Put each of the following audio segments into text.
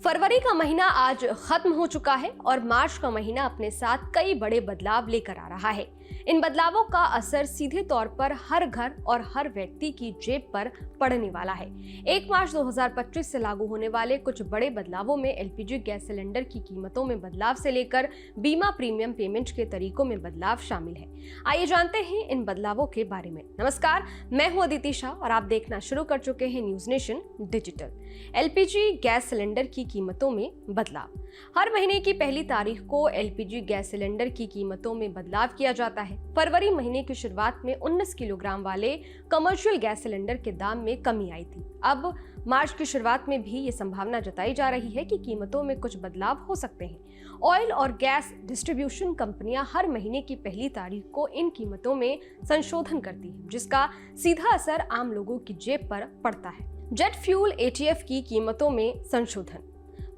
फरवरी का महीना आज खत्म हो चुका है और मार्च का महीना अपने साथ कई बड़े बदलाव लेकर आ रहा है। इन बदलावों का असर सीधे तौर पर हर घर और हर व्यक्ति की जेब पर पड़ने वाला है। 1 मार्च 2025 से लागू होने वाले कुछ बड़े बदलावों में एलपीजी गैस सिलेंडर की कीमतों में बदलाव से लेकर बीमा प्रीमियम पेमेंट के तरीकों में बदलाव शामिल है। आइए जानते हैं इन बदलावों के बारे में। नमस्कार, मैं हूं अदिति शाह और आप देखना शुरू कर चुके हैं news nation digital. LPG gas cylinder की कीमतों में बदलाव। हर महीने की पहली तारीख को एलपीजी गैस सिलेंडर की कीमतों में बदलाव किया जाता है। फरवरी महीने की शुरुआत में 19 किलोग्राम वाले कमर्शियल गैस सिलेंडर के दाम में कमी आई थी। अब मार्च की शुरुआत में भी ये संभावना जताई जा रही है कि कीमतों में कुछ बदलाव हो सकते हैं। ऑयल और गैस डिस्ट्रीब्यूशन कंपनियां हर महीने की पहली तारीख को इन कीमतों में संशोधन करती हैं, जिसका सीधा असर आम लोगों की जेब पर पड़ता है। जेट फ्यूल एटीएफ की कीमतों में संशोधन।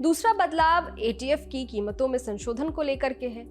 दूसरा बदलाव एटीएफ की कीमतों में संशोधन को लेकर के है।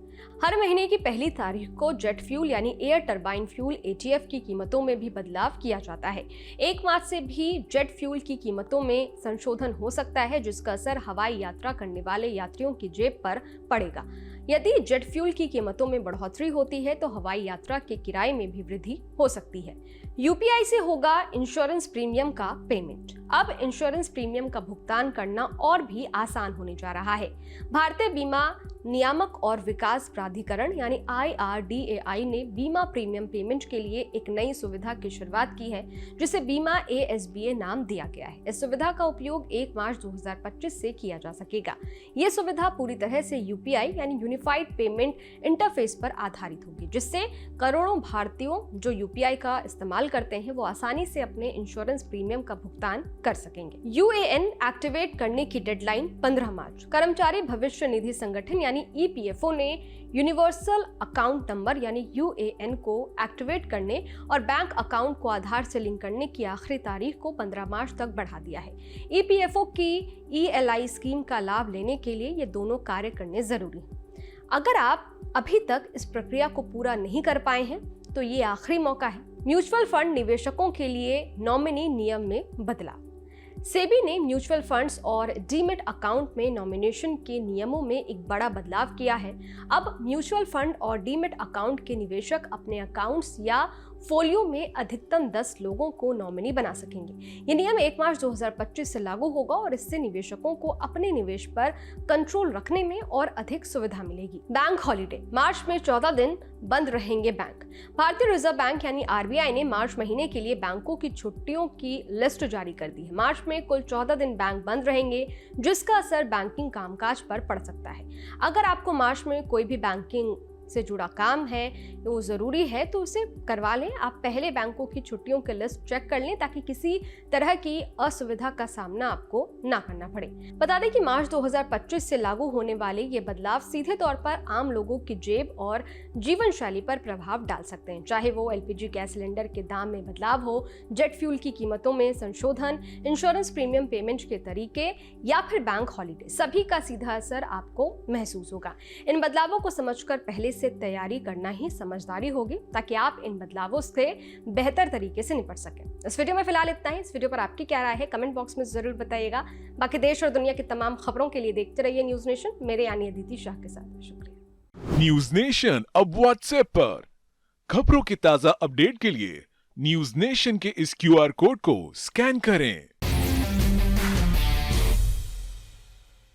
हर महीने की पहली तारीख को जेट फ्यूल यानी एयर टरबाइन फ्यूल एटीएफ की कीमतों में भी बदलाव किया जाता है। 1 मार्च से भी जेट फ्यूल की कीमतों में संशोधन हो सकता है, जिसका असर हवाई यात्रा करने वाले यात्रियों की जेब पर पड़ेगा। यदि जेट फ्यूल की कीमतों में बढ़ोतरी होती है तो हवाई यात्रा के किराए में भी वृद्धि हो सकती है। यूपीआई से होगा इंश्योरेंस प्रीमियम का पेमेंट। अब इंश्योरेंस प्रीमियम का भुगतान करना और भी आसान होने जा रहा है। भारतीय बीमा नियामक और विकास प्राधिकरण यानी IRDAI ने बीमा प्रीमियम पेमेंट के लिए एक नई सुविधा की शुरुआत की है, जिसे बीमा ASBA नाम दिया गया है। इस सुविधा का उपयोग 1 मार्च 2025 से किया जा सकेगा। ये सुविधा पूरी तरह से यूपीआई यानी यूनिफाइड पेमेंट इंटरफेस पर आधारित होगी, जिससे करोड़ों भारतीयों जो यूपीआई का इस्तेमाल करते हैं वो आसानी से अपने इंश्योरेंस प्रीमियम का भुगतान कर सकेंगे। UAN एक्टिवेट करने की डेडलाइन 15 मार्च। कर्मचारी भविष्य निधि संगठन यानी EPFO ने यूनिवर्सल अकाउंट नंबर यानी UAN को एक्टिवेट करने और बैंक अकाउंट को आधार से लिंक करने की आखिरी तारीख को 15 मार्च तक बढ़ा दिया है। EPFO की ELI स्कीम का लाभ लेने के लिए ये दोनों कार्य करने जरूरी हैं। अगर आप अभी तक इस प्रक्रिया को पूरा नहीं कर पाए हैं तो ये आखिरी मौका है। म्यूचुअल फंड निवेशकों के लिए नॉमिनी नियम में बदलाव। सेबी ने म्यूचुअल फंड्स और डीमेट अकाउंट में नॉमिनेशन के नियमों में एक बड़ा बदलाव किया है। अब म्यूचुअल फंड और डीमेट अकाउंट के निवेशक अपने अकाउंट्स या फोलियो में अधिकतम 10 लोगों को नॉमिनी बना सकेंगे। ये नियम 1 मार्च 2025 से लागू होगा और इससे निवेशकों को अपने निवेश पर कंट्रोल रखने में और अधिक सुविधा मिलेगी। Bank holiday. मार्च में 14 दिन बंद रहेंगे बैंक। भारतीय रिजर्व बैंक यानी RBI ने मार्च महीने के लिए बैंकों की छुट्टियों की लिस्ट जारी कर दी है। मार्च में कुल 14 दिन बैंक बंद रहेंगे, जिसका असर बैंकिंग कामकाज पर पड़ सकता है। अगर आपको मार्च में कोई भी बैंकिंग से जुड़ा काम है वो जरूरी है तो उसे करवा लें। आप पहले बैंकों की छुट्टियों की लिस्ट चेक कर लें ताकि किसी तरह की असुविधा का सामना आपको ना करना पड़े। बता दें कि मार्च 2025 से लागू होने वाले ये बदलाव सीधे तौर पर आम लोगों की जेब और जीवन शैली पर प्रभाव डाल सकते हैं, चाहे वो एलपीजी गैस सिलेंडर के दाम में बदलाव हो, जेट फ्यूल की कीमतों में संशोधन, इंश्योरेंस प्रीमियम पेमेंट के तरीके या फिर बैंक हॉलिडे। सभी का सीधा असर आपको महसूस होगा। इन बदलावों को समझकर पहले से तैयारी करना ही समझदारी होगी ताकि आप इन बदलावों से बेहतर तरीके से निपट सकें। इस वीडियो में फिलहाल इतना ही। इस वीडियो पर आपकी क्या राय है कमेंट बॉक्स में जरूर बताइएगा। बाकी देश और दुनिया की तमाम खबरों के लिए देखते रहिए न्यूज नेशन, मेरे यानी अदिति शाह के साथ। शुक्रिया। न्यूज नेशन अब व्हाट्सएप पर खबरों की ताजा अपडेट के लिए न्यूज नेशन के इस QR कोड को स्कैन करें।